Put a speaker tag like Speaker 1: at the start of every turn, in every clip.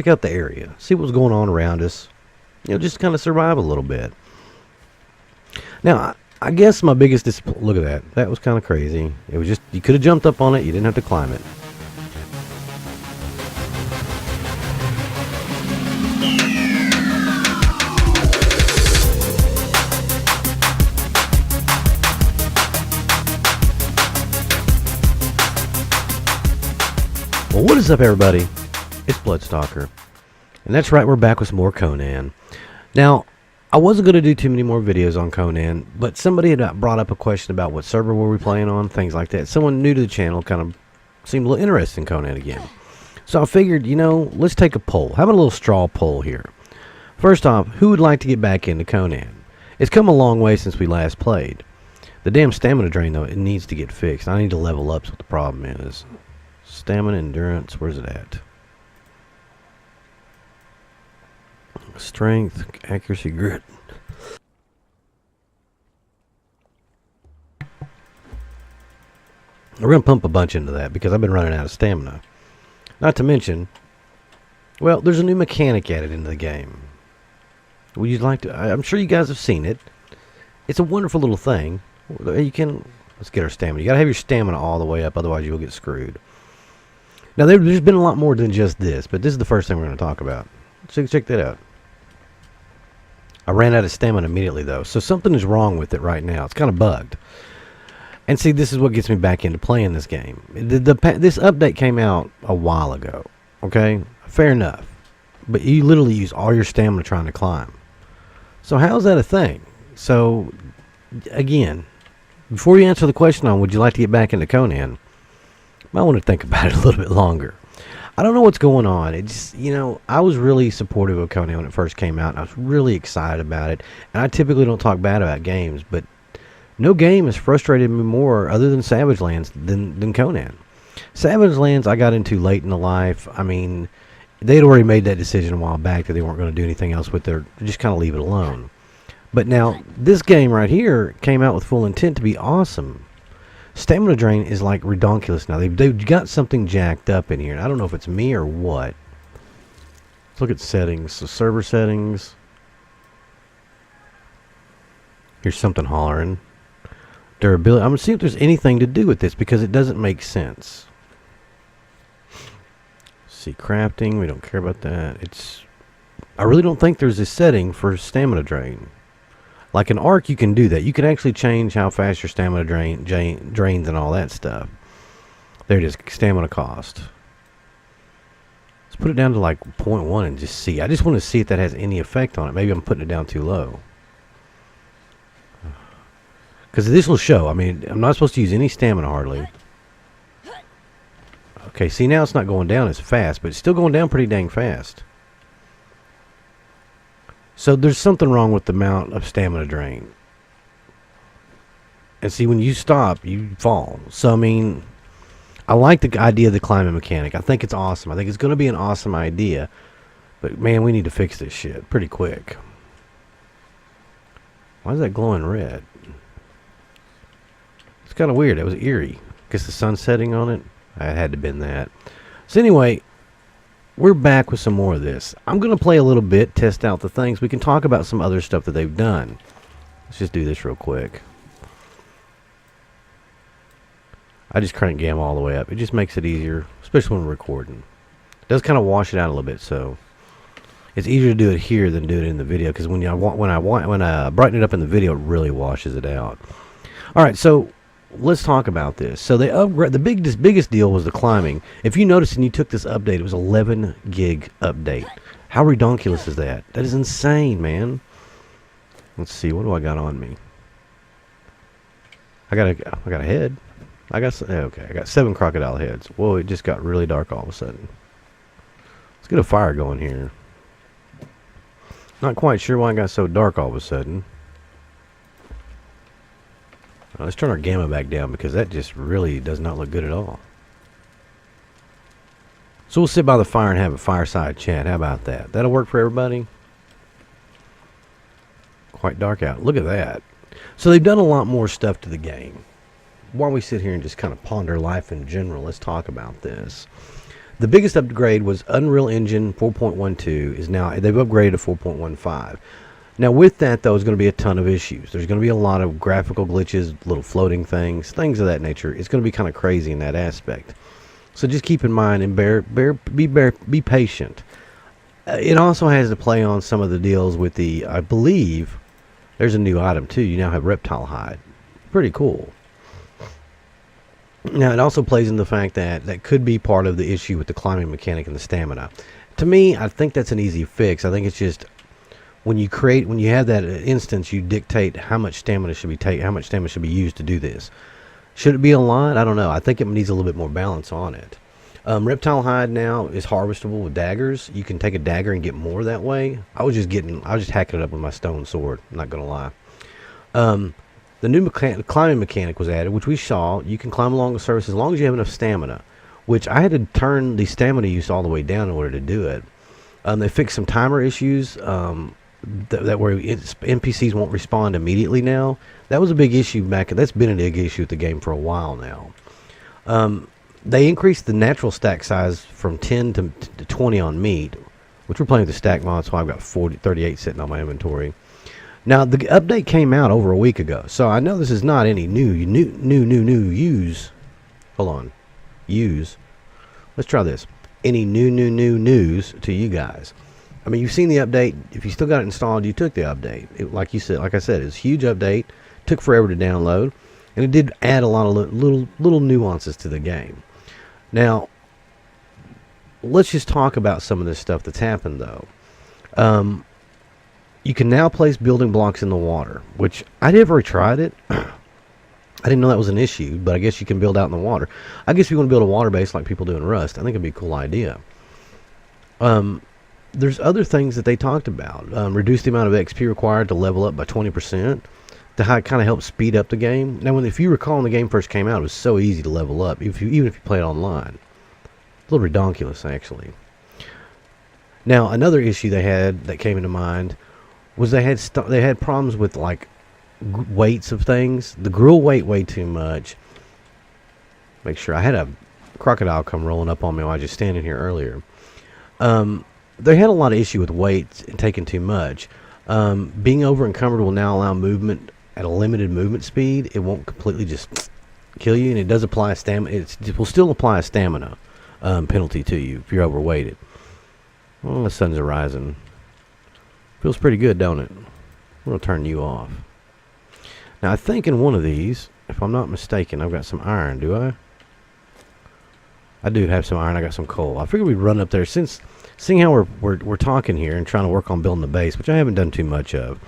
Speaker 1: check out the area, see what's going on around us. You know, just kind of survive a little bit. Now, I guess my biggest look at that. That was kind of crazy. It was just, you could have jumped up on it. You didn't have to climb it. Well, what is up, everybody? It's Bloodstalker. And that's right, we're back with some more Conan. Now, I wasn't going to do too many more videos on Conan, but somebody had brought up a question about what server were we playing on, things like that. Someone new to the channel kind of seemed a little interested in Conan again. So I figured, you know, let's take a poll. How about a little straw poll here? First off, who would like to get back into Conan? It's come a long way since we last played. The damn stamina drain, though, it needs to get fixed. I need to level up, so what the problem is. Stamina, endurance, where's it at? Strength, accuracy, grit. We're going to pump a bunch into that because I've been running out of stamina. Not to mention, well, there's a new mechanic added into the game. Would you like to? I'm sure you guys have seen it. It's a wonderful little thing. You can, let's get our stamina. You got to have your stamina all the way up, otherwise you'll get screwed. Now, there's been a lot more than just this, but this is the first thing we're going to talk about. So check that out. I ran out of stamina immediately, though, so something is wrong with it right now. It's kind of bugged. And see, this is what gets me back into playing this game. This update came out a while ago, okay? Fair enough. But you literally use all your stamina trying to climb. So how's that a thing? So, again, before you answer the question on would you like to get back into Conan, I want to think about it a little bit longer. I don't know what's going on. It just, you know, I was really supportive of Conan when it first came out, and I was really excited about it. And I typically don't talk bad about games, but no game has frustrated me more, other than Savage Lands, than Conan. Savage Lands I got into late in the life. I mean, they'd already made that decision a while back that they weren't going to do anything else with their, just kind of leave it alone. But now, this game right here came out with full intent to be awesome. Stamina drain is like redonkulous now. They've got something jacked up in here. I don't know if it's me or what. Let's look at settings. So server settings. Here's something hollering. Durability. I'm going to see if there's anything to do with this because it doesn't make sense. See, crafting. We don't care about that. I really don't think there's a setting for stamina drain. Like an arc, you can do that. You can actually change how fast your stamina drains and all that stuff. There it is, stamina cost. Let's put it down to like 0.1 and just see. I just want to see if that has any effect on it. Maybe I'm putting it down too low. Because this will show. I mean, I'm not supposed to use any stamina hardly. Okay, see, now it's not going down as fast, but it's still going down pretty dang fast. So there's something wrong with the amount of stamina drain. And see, when you stop, you fall. So, I mean, I like the idea of the climbing mechanic. I think it's awesome. I think it's going to be an awesome idea. But, man, we need to fix this shit pretty quick. Why is that glowing red? It's kind of weird. It was eerie. Guess the sun's setting on it. I had to have been that. So, anyway, we're back with some more of this. I'm going to play a little bit, test out the things. We can talk about some other stuff that they've done. Let's just do this real quick. I just crank gamma all the way up. It just makes it easier, especially when we're recording. It does kind of wash it out a little bit, so it's easier to do it here than do it in the video, because when I brighten it up in the video, it really washes it out. All right, so let's talk about this. So they upgrade. The biggest deal was the climbing. If you noticed and you took this update, it was 11 gig update. How redonkulous is that? That is insane, man. Let's see. What do I got on me? I got a head. Okay. I got 7 crocodile heads. Whoa! It just got really dark all of a sudden. Let's get a fire going here. Not quite sure why it got so dark all of a sudden. Let's turn our gamma back down because that just really does not look good at all. So we'll sit by the fire and have a fireside chat. How about that? That'll work for everybody? Quite dark out. Look at that. So they've done a lot more stuff to the game. While we sit here and just kind of ponder life in general, let's talk about this. The biggest upgrade was Unreal Engine 4.12 is now, they've upgraded to 4.15. Now with that though is going to be a ton of issues. There's going to be a lot of graphical glitches, little floating things of that nature. It's going to be kind of crazy in that aspect. So just keep in mind and be patient. It also has to play on some of the deals with the, I believe, there's a new item too. You now have reptile hide. Pretty cool. Now, it also plays in the fact that that could be part of the issue with the climbing mechanic and the stamina. To me, I think that's an easy fix. I think it's just when you have that instance, you dictate how much stamina should be used to do this. Should it be a lot? I don't know. I think it needs a little bit more balance on it. Reptile hide now is harvestable with daggers. You can take a dagger and get more that way. I was just hacking it up with my stone sword. I'm not gonna lie. The new climbing mechanic was added, which we saw. You can climb along the surface as long as you have enough stamina, which I had to turn the stamina use all the way down in order to do it. They fixed some timer issues that where NPCs won't respond immediately now. That was a big issue that's been a big issue with the game for a while now. They increased the natural stack size from 10 to 20 on meat, which we're playing with the stack mod, so I've got 38 sitting on my inventory. Now, the update came out over a week ago, so I know this is not any new use. Hold on. Use. Let's try this. Any new news to you guys. I mean, you've seen the update. If you still got it installed, you took the update. Like I said, it's a huge update. Took forever to download, and it did add a lot of little nuances to the game. Now, let's just talk about some of this stuff that's happened, though. You can now place building blocks in the water, which I never tried it. I didn't know that was an issue, but I guess you can build out in the water. I guess if you want to build a water base like people do in Rust, I think it'd be a cool idea. There's other things that they talked about. Reduce the amount of XP required to level up by 20% to kind of help speed up the game. Now, if you recall when the game first came out, it was so easy to level up, even if you play it online. A little redonkulous, actually. Now, another issue they had that came into mind was they had problems with like weights of things. The grill weighed way too much. Make sure I had a crocodile come rolling up on me while I was just standing here earlier. They had a lot of issue with weights and taking too much. Being over encumbered will now allow movement at a limited movement speed. It won't completely just kill you, and it does apply a stamina. It will still apply a stamina penalty to you if you're overweighted. Well, the sun's rising. Feels pretty good, don't it? I'm going to turn you off. Now, I think in one of these, if I'm not mistaken, I've got some iron, do I? I do have some iron. I got some coal. I figured we'd run up there seeing how we're talking here and trying to work on building the base, which I haven't done too much of.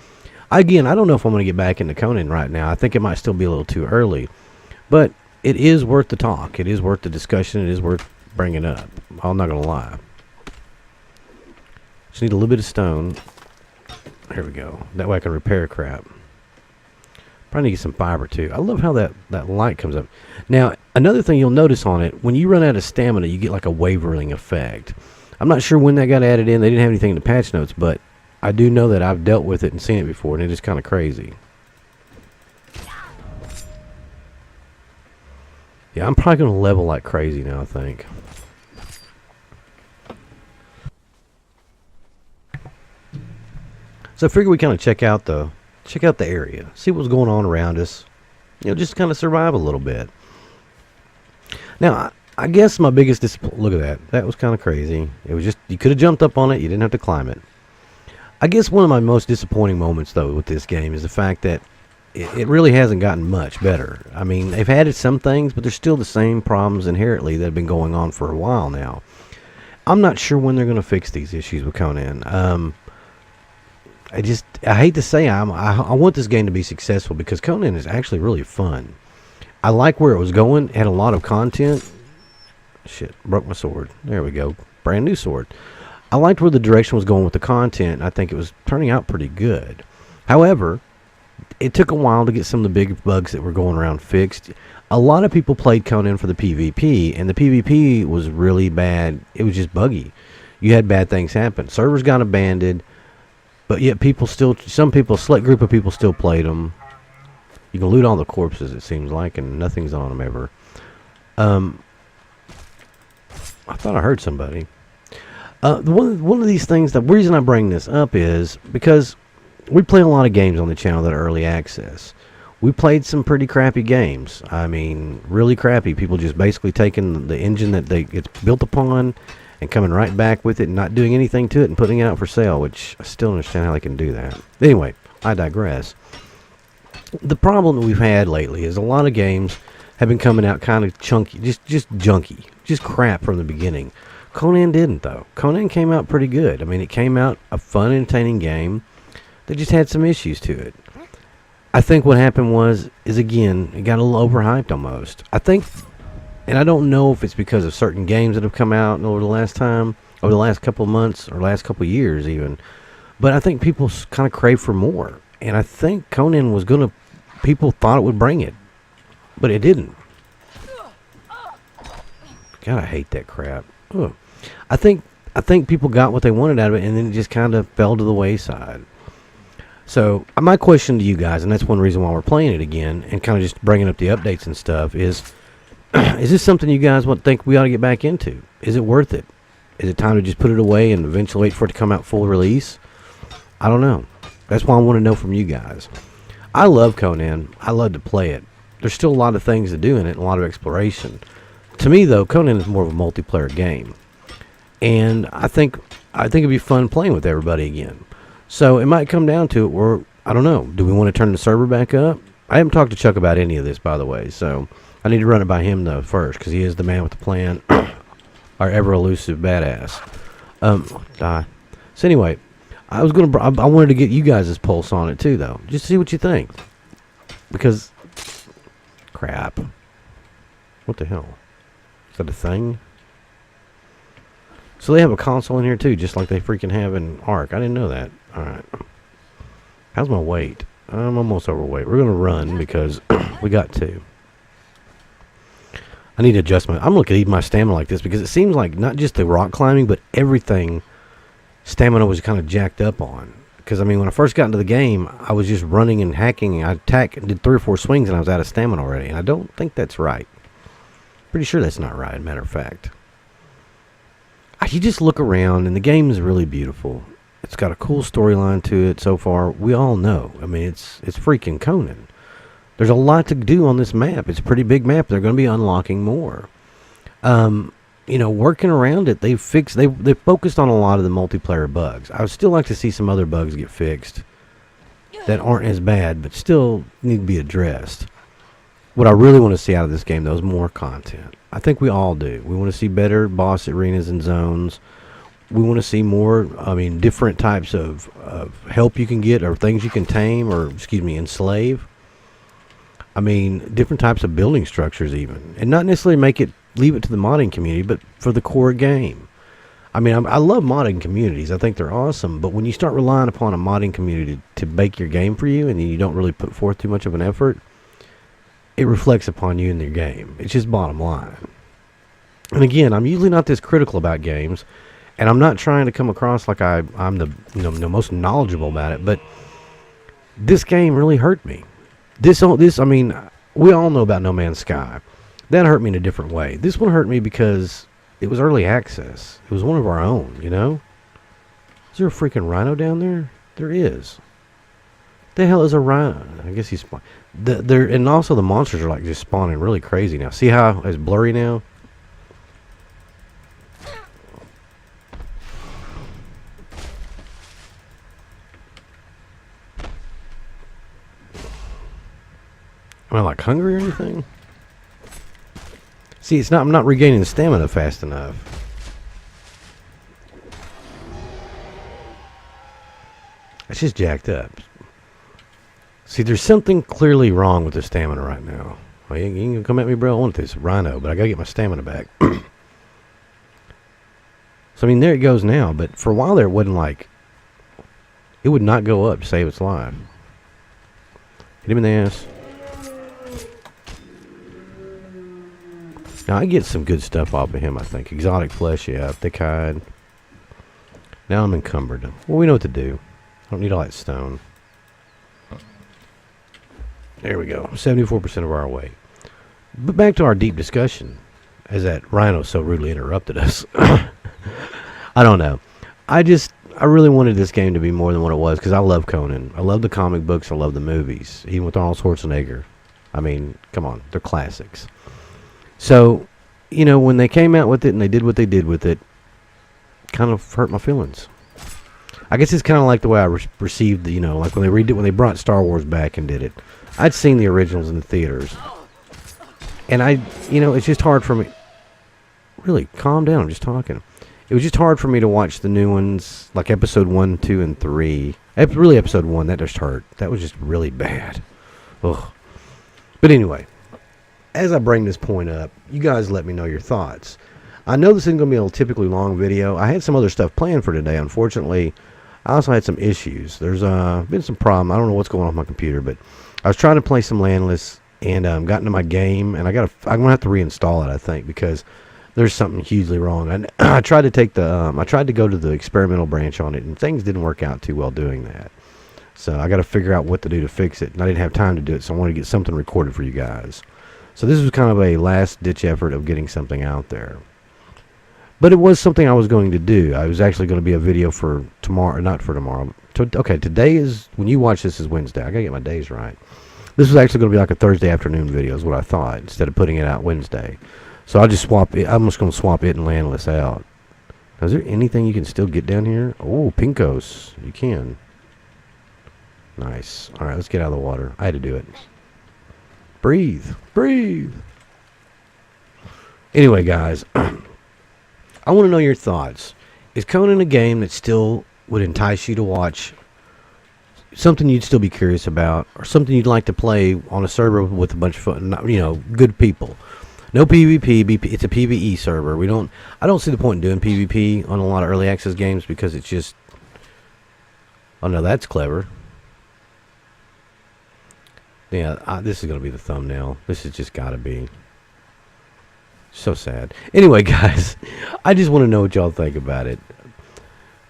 Speaker 1: Again, I don't know if I'm going to get back into Conan right now. I think it might still be a little too early. But it is worth the talk. It is worth the discussion. It is worth bringing up. I'm not going to lie. Just need a little bit of stone. Here we go. That way I can repair crap. Probably need to get some fiber too. I love how that light comes up. Now, another thing you'll notice on it, when you run out of stamina, you get like a wavering effect. I'm not sure when that got added in. They didn't have anything in the patch notes, but I do know that I've dealt with it and seen it before, and it is kind of crazy. Yeah, I'm probably going to level like crazy now, I think. So I figured we kind of check out the area, see what's going on around us, just kind of survive a little bit. Now, I guess my biggest look at that. That was kind of crazy. It was just, you could have jumped up on it. You didn't have to climb it. I guess one of my most disappointing moments, though, with this game is the fact that it really hasn't gotten much better. I mean, they've added some things, but there's still the same problems inherently that have been going on for a while now. I'm not sure when they're going to fix these issues with Conan. I hate to say I want this game to be successful because Conan is actually really fun. I like where it was going. It had a lot of content. Shit, broke my sword. There we go. Brand new sword. I liked where the direction was going with the content. I think it was turning out pretty good. However, it took a while to get some of the big bugs that were going around fixed. A lot of people played Conan for the PvP, and the PvP was really bad. It was just buggy. You had bad things happen. Servers got abandoned. But yet a select group of people still played them. You can loot all the corpses, it seems like, and nothing's on them ever. I thought I heard somebody. One of these things, the reason I bring this up is because we play a lot of games on the channel that are early access. We played some pretty crappy games. I mean, really crappy. People just basically taking the engine that it's built upon and coming right back with it and not doing anything to it and putting it out for sale, which I still don't understand how they can do that. Anyway, I digress. The problem that we've had lately is a lot of games have been coming out kind of chunky, just junky, just crap from the beginning. Conan didn't, though. Conan came out pretty good. I mean, it came out a fun, entertaining game that just had some issues to it. I think what happened is again, it got a little overhyped almost. I think, and I don't know if it's because of certain games that have come out over the last couple of months or last couple of years even, but I think people kind of crave for more. And I think Conan was people thought it would bring it, but it didn't. God, I hate that crap. Ugh. I think people got what they wanted out of it, and then it just kind of fell to the wayside. So my question to you guys, and that's one reason why we're playing it again, and kind of just bringing up the updates and stuff, is this something you guys think we ought to get back into? Is it worth it? Is it time to just put it away and eventually wait for it to come out full release? I don't know. That's why I want to know from you guys. I love Conan. I love to play it. There's still a lot of things to do in it, and a lot of exploration. To me, though, Conan is more of a multiplayer game. And I think it'd be fun playing with everybody again. So it might come down to it where, I don't know, do we want to turn the server back up? I haven't talked to Chuck about any of this, by the way, so I need to run it by him, though, first, because he is the man with the plan, our ever-elusive badass. Die. So anyway, I wanted to get you guys' pulse on it, too, though, just to see what you think. Because, crap. What the hell? Is that a thing? So they have a console in here too, just like they freaking have in Ark. I didn't know that. Alright. How's my weight? I'm almost overweight. We're going to run because we got to. I need to adjust I'm looking at even my stamina like this because it seems like not just the rock climbing, but everything stamina was kind of jacked up on. Because, I mean, when I first got into the game, I was just running and hacking. And I did 3 or 4 swings and I was out of stamina already. And I don't think that's right. Pretty sure that's not right, matter of fact. You just look around, and the game is really beautiful. It's got a cool storyline to it so far. We all know. I mean, it's freaking Conan. There's a lot to do on this map. It's a pretty big map. They're going to be unlocking more. You know, working around it, they focused on a lot of the multiplayer bugs. I would still like to see some other bugs get fixed that aren't as bad, but still need to be addressed. What I really want to see out of this game, though, is more content. I think we all do. We want to see better boss arenas and zones. We want to see more, different types of help you can get or things you can tame or, enslave. I mean, different types of building structures even. And not necessarily leave it to the modding community, but for the core game. I mean, I love modding communities. I think they're awesome. But when you start relying upon a modding community to make your game for you and you don't really put forth too much of an effort, it reflects upon you in your game. It's just bottom line. And again, I'm usually not this critical about games, and I'm not trying to come across like I'm the most knowledgeable about it. But this game really hurt me. I mean, we all know about No Man's Sky. That hurt me in a different way. This one hurt me because it was early access. It was one of our own. You know? Is there a freaking rhino down there? There is. The hell is a rhino? I guess he's and also the monsters are like just spawning really crazy now. See how it's blurry now? Am I like hungry or anything? See, I'm not regaining the stamina fast enough. It's just jacked up. See, there's something clearly wrong with the stamina right now. Well, you can come at me, bro. I want this rhino, but I gotta get my stamina back. So, I mean, there it goes now. But for a while there, it wasn't like... It would not go up to save its life. Hit him in the ass. Now, I get some good stuff off of him, I think. Exotic flesh, yeah. Thick hide. Now I'm encumbered. Well, we know what to do. I don't need all that stone. There we go. 74% of our weight. But back to our deep discussion. as that rhino so rudely interrupted us. I don't know. I really wanted this game to be more than what it was because I love Conan. I love the comic books. I love the movies. Even with Arnold Schwarzenegger. I mean, come on. They're classics. So, you know, when they came out with it and they did what they did with it, kind of hurt my feelings. I guess it's kind of like the way I received, you know, like when they brought Star Wars back and did it. I'd seen the originals in the theaters. And you know, it's just hard for me. Really, calm down. I'm just talking. It was just hard for me to watch the new ones, like episode 1, 2, and 3. Really, episode 1, that just hurt. That was just really bad. Ugh. But anyway, as I bring this point up, you guys let me know your thoughts. I know this isn't going to be a typically long video. I had some other stuff planned for today. Unfortunately, I also had some issues. There's been some problem. I don't know what's going on with my computer, but I was trying to play some Landless and got into my game, and I'm going to have to reinstall it, I think, because there's something hugely wrong. And I tried to go to the experimental branch on it, and things didn't work out too well doing that. So I got to figure out what to do to fix it, and I didn't have time to do it, so I wanted to get something recorded for you guys. So this was kind of a last-ditch effort of getting something out there. But it was something I was going to do. I was actually going to be a video for tomorrow, not for tomorrow. Okay, today is, when you watch this, is Wednesday. I got to get my days right. This was actually going to be like a Thursday afternoon video is what I thought, instead of putting it out Wednesday. So I'll just swap it. I'm just going to swap it and Landless out. Now, is there anything you can still get down here? Oh, Pinkos. You can. Nice. All right, let's get out of the water. I had to do it. Breathe. Breathe. Anyway, guys, I want to know your thoughts. Is Conan a game that still would entice you to watch? Something you'd still be curious about, or something you'd like to play on a server with a bunch of fun, you know, good people. No PvP. It's a PvE server. I don't see the point in doing PvP on a lot of early access games because it's just. Oh no, that's clever. Yeah, this is gonna be the thumbnail. This has just got to be. So sad. Anyway, guys, I just want to know what y'all think about it.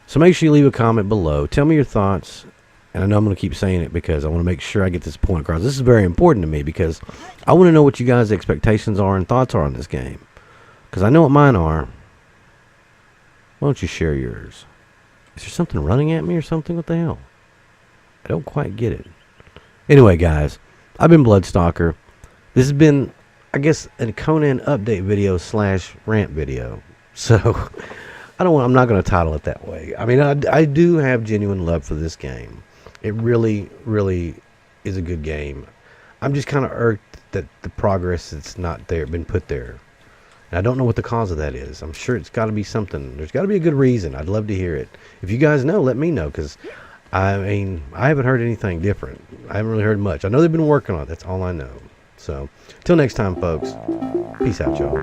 Speaker 1: So make sure you leave a comment below. Tell me your thoughts. And I know I'm going to keep saying it because I want to make sure I get this point across. This is very important to me because I want to know what you guys' expectations are and thoughts are on this game. Because I know what mine are. Why don't you share yours? Is there something running at me or something? What the hell? I don't quite get it. Anyway, guys, I've been Bloodstalker. This has been, I guess, a Conan update video / rant video. So, I'm not going to title it that way. I mean, I do have genuine love for this game. It really, really is a good game. I'm just kind of irked that the progress that's not there, been put there. And I don't know what the cause of that is. I'm sure it's got to be something. There's got to be a good reason. I'd love to hear it. If you guys know, let me know, because, I mean, I haven't heard anything different. I haven't really heard much. I know they've been working on it. That's all I know. So, till next time, folks. Peace out, y'all.